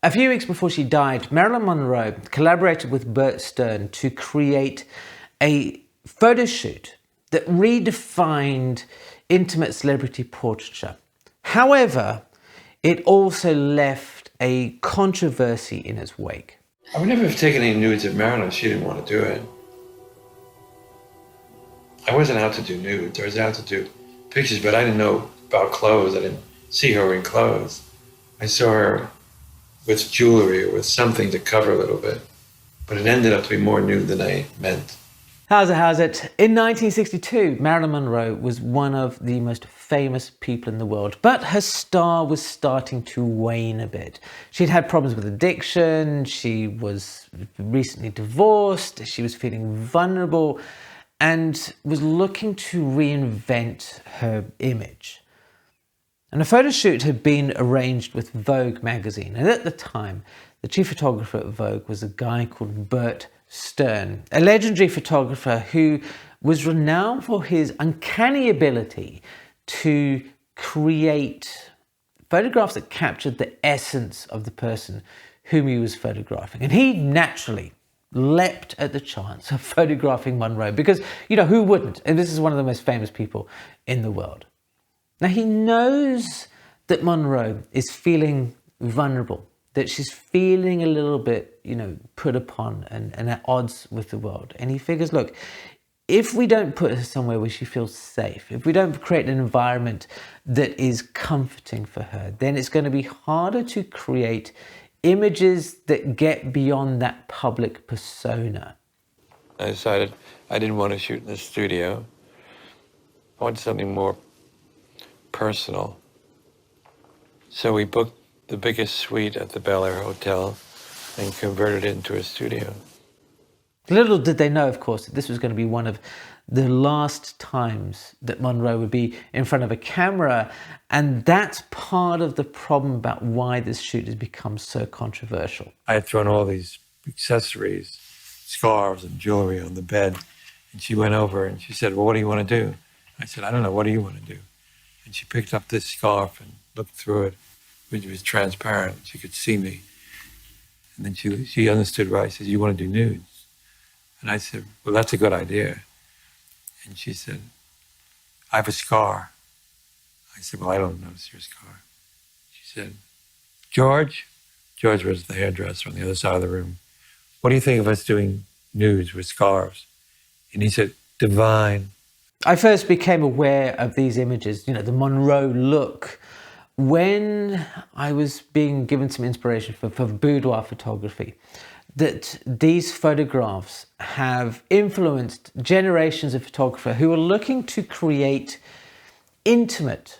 A few weeks before she died, Marilyn Monroe collaborated with Bert to create a photo shoot that redefined intimate celebrity portraiture. However, it also left a controversy in its wake. I would never have taken any nudes of Marilyn if she didn't want to do it. I wasn't out to do nudes. I was out to do pictures, but I didn't know about clothes. I didn't see her in clothes. I saw her with jewelry or with something to cover a little bit, but it ended up to be more nude than I meant. How's it? In 1962, Marilyn Monroe was one of the most famous people in the world, but her star was starting to wane a bit. She'd had problems with addiction, she was recently divorced, she was feeling vulnerable, and was looking to reinvent her image. And a photo shoot had been arranged with Vogue magazine. And at the time, the chief photographer at Vogue was a guy called Bert, a legendary photographer who was renowned for his uncanny ability to create photographs that captured the essence of the person whom he was photographing. And he naturally leapt at the chance of photographing Monroe because, who wouldn't? And this is one of the most famous people in the world. Now, he knows that Monroe is feeling vulnerable, that she's feeling a little bit, put upon and at odds with the world. And he figures, look, if we don't put her somewhere where she feels safe, if we don't create an environment that is comforting for her, then it's going to be harder to create images that get beyond that public persona. I decided I didn't want to shoot in the studio. I wanted something more personal. So we booked the biggest suite at the Bel Air Hotel and converted it into a studio. Little did they know, of course, that this was going to be one of the last times that Monroe would be in front of a camera. And that's part of the problem about why this shoot has become so controversial. I had thrown all these accessories, scarves and jewelry on the bed. And she went over and she said, well, what do you want to do? I said, I don't know, what do you want to do? And she picked up this scarf and looked through it, which was transparent. She could see me. And then she understood why. I said, you want to do nudes? And I said, well, that's a good idea. And she said, I have a scar. I said, well, I don't notice your scar. She said, George was the hairdresser on the other side of the room. What do you think of us doing nudes with scarves? And he said, divine. I first became aware of these images, the Monroe look, when I was being given some inspiration for boudoir photography. That these photographs have influenced generations of photographers who are looking to create intimate,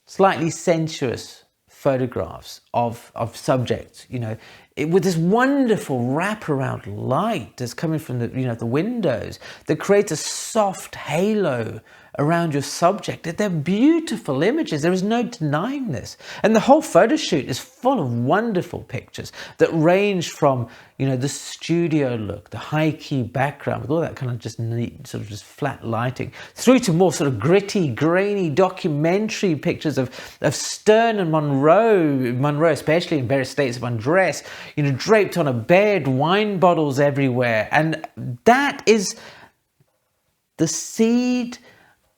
slightly sensuous photographs of subjects, with this wonderful wraparound light that's coming from the windows that creates a soft halo around your subject. They're beautiful images. There is no denying this. And the whole photo shoot is full of wonderful pictures that range from, the studio look, the high-key background with all that kind of just neat, sort of just flat lighting, through to more sort of gritty, grainy documentary pictures of Stern and Monroe especially in various states of undress, draped on a bed, wine bottles everywhere. And that is the seed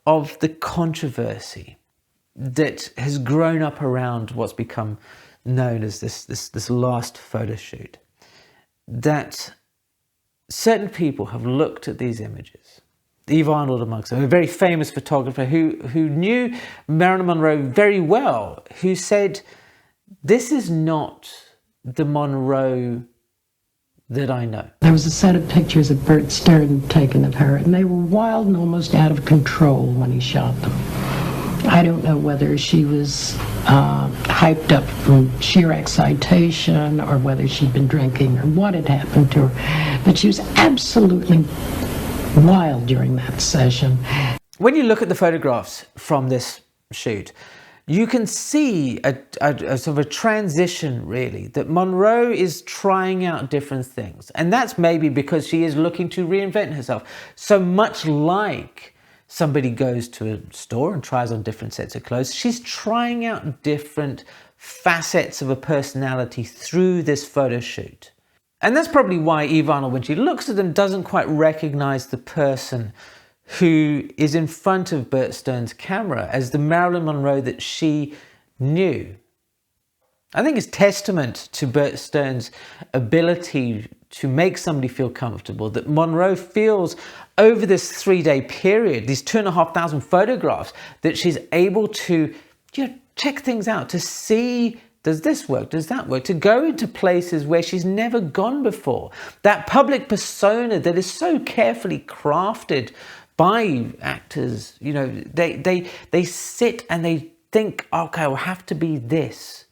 of the controversy that has grown up around what's become known as this last photo shoot. That certain people have looked at these images. Eve Arnold amongst them, a very famous photographer who knew Marilyn Monroe very well, who said, this is not the Monroe that I know. There was a set of pictures that Bert had taken of her, and they were wild and almost out of control when he shot them. I don't know whether she was hyped up from sheer excitation or whether she'd been drinking or what had happened to her, but she was absolutely wild during that session. When you look at the photographs from this shoot, you can see a sort of a transition, really, that Monroe is trying out different things. And that's maybe because she is looking to reinvent herself. So much like somebody goes to a store and tries on different sets of clothes, she's trying out different facets of a personality through this photo shoot. And that's probably why Eve Arnold, when she looks at them, doesn't quite recognize the person who is in front of Bert Stern's camera as the Marilyn Monroe that she knew. I think it's testament to Bert Stern's ability to make somebody feel comfortable that Monroe feels over this 3-day period, these 2,500 photographs, that she's able to check things out, to see, does this work, does that work, to go into places where she's never gone before. That public persona that is so carefully crafted by actors, they sit and they think, okay, I'll have to be this.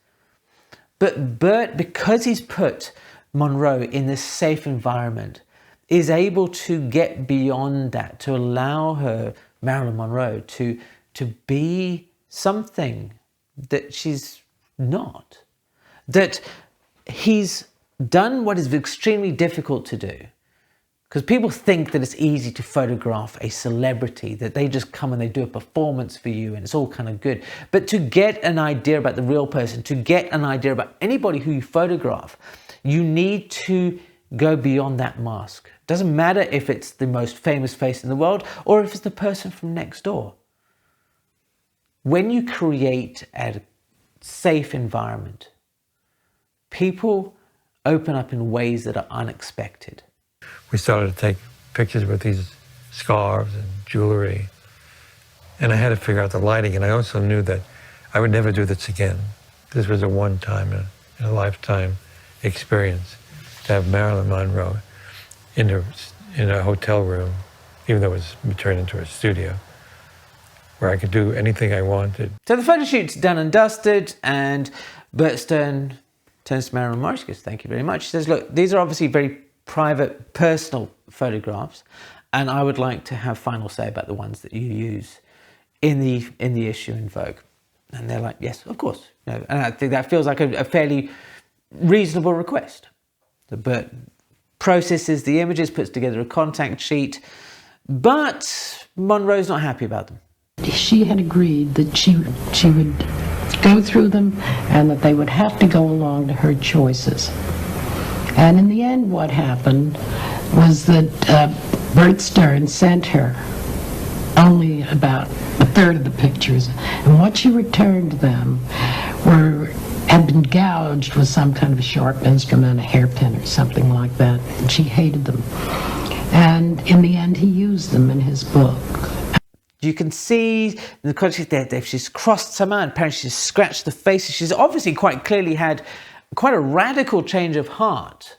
But Bert, because he's put Monroe in this safe environment, is able to get beyond that, to allow her, Marilyn Monroe, to be something that she's not. That he's done what is extremely difficult to do. Because people think that it's easy to photograph a celebrity, that they just come and they do a performance for you and it's all kind of good. But to get an idea about the real person, to get an idea about anybody who you photograph, you need to go beyond that mask. It doesn't matter if it's the most famous face in the world or if it's the person from next door. When you create a safe environment, people open up in ways that are unexpected. We started to take pictures with these scarves and jewelry, and I had to figure out the lighting, and I also knew that I would never do this again. This was a one-time in a lifetime experience to have Marilyn Monroe in a hotel room, even though it was turned into a studio, where I could do anything I wanted. So the photo shoot's done and dusted, and Bert Stern turns to Marilyn Monroe. She goes, "Thank you very much." She says, "Look, these are obviously very private, personal photographs, and I would like to have final say about the ones that you use in the issue in Vogue." And they're like, "Yes, of course." And I think that feels like a fairly reasonable request. The Bert processes the images, puts together a contact sheet, but Monroe's not happy about them. She had agreed that she would go through them and that they would have to go along to her choices. And in the end, what happened was that Bert Stern sent her only about a third of the pictures, and what she returned them had been gouged with some kind of a sharp instrument, a hairpin or something like that, and she hated them. And in the end, he used them in his book. You can see in the context there, she's crossed some out, apparently she's scratched the faces. She's obviously quite clearly had quite a radical change of heart,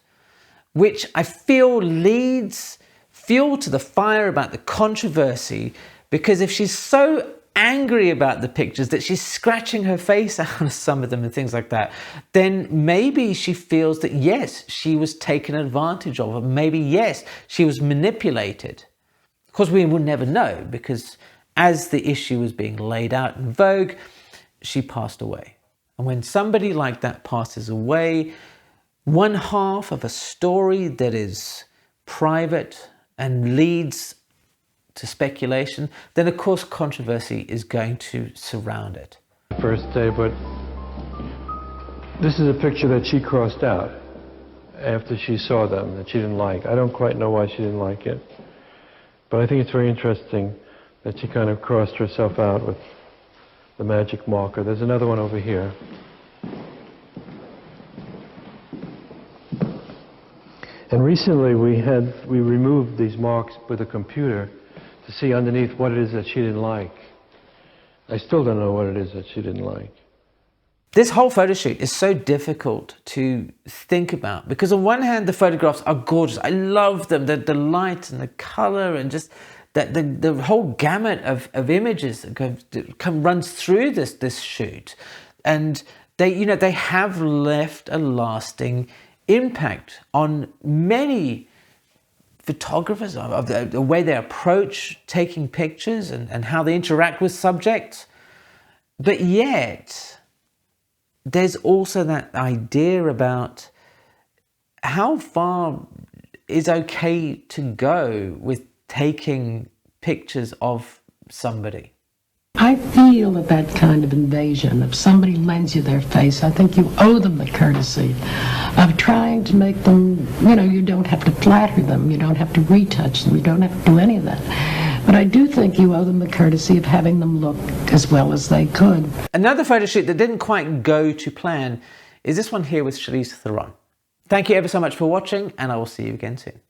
which I feel leads fuel to the fire about the controversy, because if she's so angry about the pictures that she's scratching her face out of some of them and things like that, then maybe she feels that yes, she was taken advantage of, or maybe yes, she was manipulated. Of course, we will never know, because as the issue was being laid out in Vogue, she passed away. And when somebody like that passes away, one half of a story that is private and leads to speculation, then of course controversy is going to surround it. First day, but this is a picture that she crossed out after she saw them, that she didn't like. I don't quite know why she didn't like it, but I think it's very interesting that she kind of crossed herself out with the magic marker. There's another one over here. And recently we removed these marks with a computer to see underneath what it is that she didn't like. I still don't know what it is that she didn't like. This whole photo shoot is so difficult to think about, because on one hand the photographs are gorgeous. I love them, the light and the color and just the whole gamut of images that runs through this shoot, and they have left a lasting impact on many photographers, of the way they approach taking pictures and how they interact with subjects. But yet there's also that idea about how far is okay to go with taking pictures of somebody. I feel that kind of invasion, if somebody lends you their face, I think you owe them the courtesy of trying to make them, you don't have to flatter them, you don't have to retouch them, you don't have to do any of that. But I do think you owe them the courtesy of having them look as well as they could. Another photo shoot that didn't quite go to plan is this one here with Charlize Theron. Thank you ever so much for watching, and I will see you again soon.